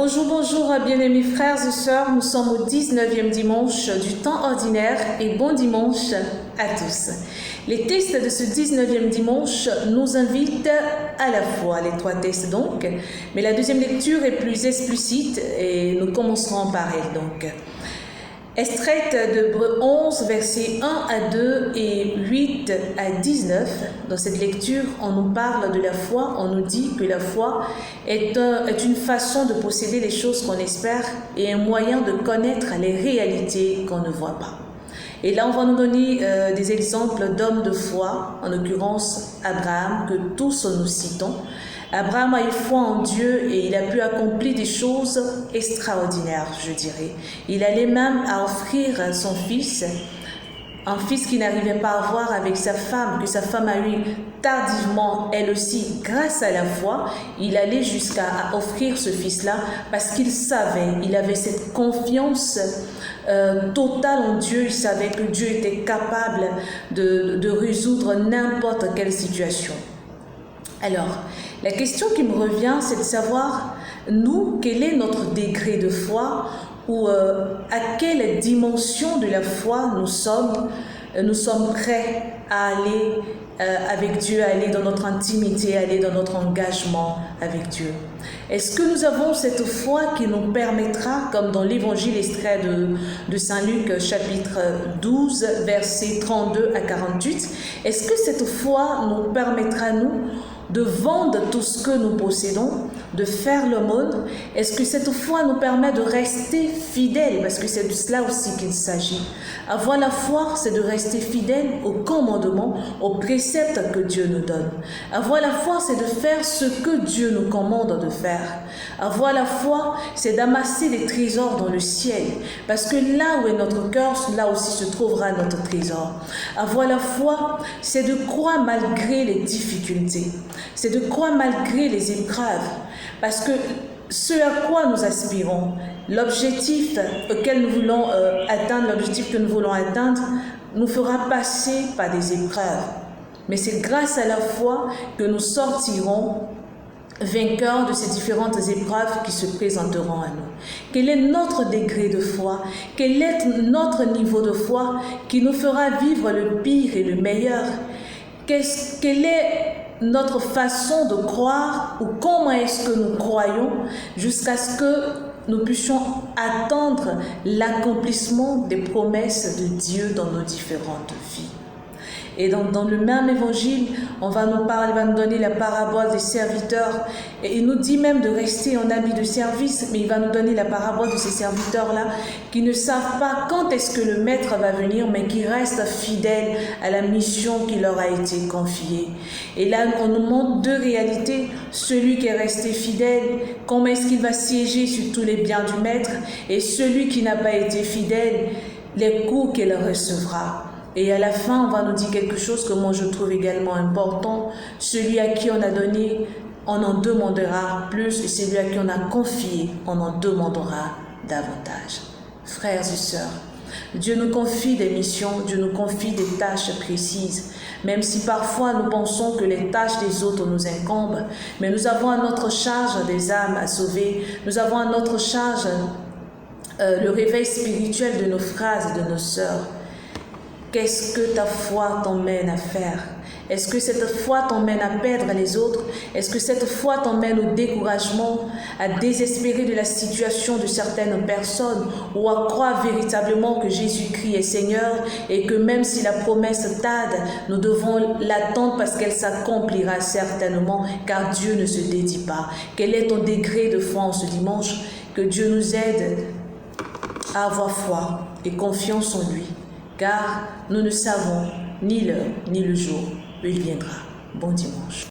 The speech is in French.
Bonjour, bonjour, bien-aimés frères et sœurs. Nous sommes au 19e dimanche du temps ordinaire et bon dimanche à tous. Les textes de ce 19e dimanche nous invitent à la foi, les trois textes donc, mais la deuxième lecture est plus explicite et nous commencerons par elle donc. Extraite d'Hébreux 11, versets 1 à 2 et 8 à 19. Dans cette lecture, on nous parle de la foi, on nous dit que la foi est une façon de posséder les choses qu'on espère et un moyen de connaître les réalités qu'on ne voit pas. Et là, on va nous donner des exemples d'hommes de foi, en l'occurrence Abraham, que tous nous citons. Abraham a eu foi en Dieu et il a pu accomplir des choses extraordinaires, je dirais. Il allait même à offrir son fils, un fils qu'il n'arrivait pas à avoir avec sa femme, que sa femme a eu tardivement, elle aussi, grâce à la foi. Il allait jusqu'à offrir ce fils-là parce qu'il savait, il avait cette confiance totale en Dieu. Il savait que Dieu était capable de résoudre n'importe quelle situation. Alors, la question qui me revient, c'est de savoir, nous, quel est notre degré de foi ou à quelle dimension de la foi nous sommes prêts à aller avec Dieu, à aller dans notre intimité, à aller dans notre engagement avec Dieu. Est-ce que nous avons cette foi qui nous permettra, comme dans l'évangile extrait de Saint Luc, chapitre 12, versets 32 à 48, est-ce que cette foi nous permettra, nous, de vendre tout ce que nous possédons, de faire l'aumône? Est-ce que cette foi nous permet de rester fidèles? Parce que c'est de cela aussi qu'il s'agit. Avoir la foi, c'est de rester fidèle aux commandements, aux préceptes que Dieu nous donne. Avoir la foi, c'est de faire ce que Dieu nous commande de faire. Avoir la foi, c'est d'amasser des trésors dans le ciel. Parce que là où est notre cœur, là aussi se trouvera notre trésor. Avoir la foi, c'est de croire malgré les difficultés. C'est de croire malgré les épreuves. Parce que ce à quoi nous aspirons, l'objectif auquel nous voulons atteindre, l'objectif que nous voulons atteindre, nous fera passer par des épreuves. Mais c'est grâce à la foi que nous sortirons vainqueurs de ces différentes épreuves qui se présenteront à nous. Quel est notre degré de foi? Quel est notre niveau de foi qui nous fera vivre le pire et le meilleur? Quelle est notre façon de croire ou comment est-ce que nous croyons jusqu'à ce que nous puissions attendre l'accomplissement des promesses de Dieu dans nos différentes vies. Et donc, dans le même évangile, on va nous parler, il va nous donner la parabole des serviteurs. Et il nous dit même de rester en habit de service, mais il va nous donner la parabole de ces serviteurs-là qui ne savent pas quand est-ce que le maître va venir, mais qui restent fidèles à la mission qui leur a été confiée. Et là, on nous montre deux réalités. Celui qui est resté fidèle, comment est-ce qu'il va siéger sur tous les biens du maître, et celui qui n'a pas été fidèle, les coups qu'il recevra. Et à la fin, on va nous dire quelque chose que moi je trouve également important. Celui à qui on a donné, on en demandera plus. Et celui à qui on a confié, on en demandera davantage. Frères et sœurs, Dieu nous confie des missions, Dieu nous confie des tâches précises. Même si parfois nous pensons que les tâches des autres nous incombent, mais nous avons à notre charge des âmes à sauver. Nous avons à notre charge le réveil spirituel de nos frères et de nos sœurs. Qu'est-ce que ta foi t'emmène à faire? Est-ce que cette foi t'emmène à perdre les autres? Est-ce que cette foi t'emmène au découragement, à désespérer de la situation de certaines personnes ou à croire véritablement que Jésus-Christ est Seigneur et que même si la promesse tarde, nous devons l'attendre parce qu'elle s'accomplira certainement car Dieu ne se dédie pas? Quel est ton degré de foi en ce dimanche? Que Dieu nous aide à avoir foi et confiance en lui. Car nous ne savons ni l'heure ni le jour où il viendra. Bon dimanche.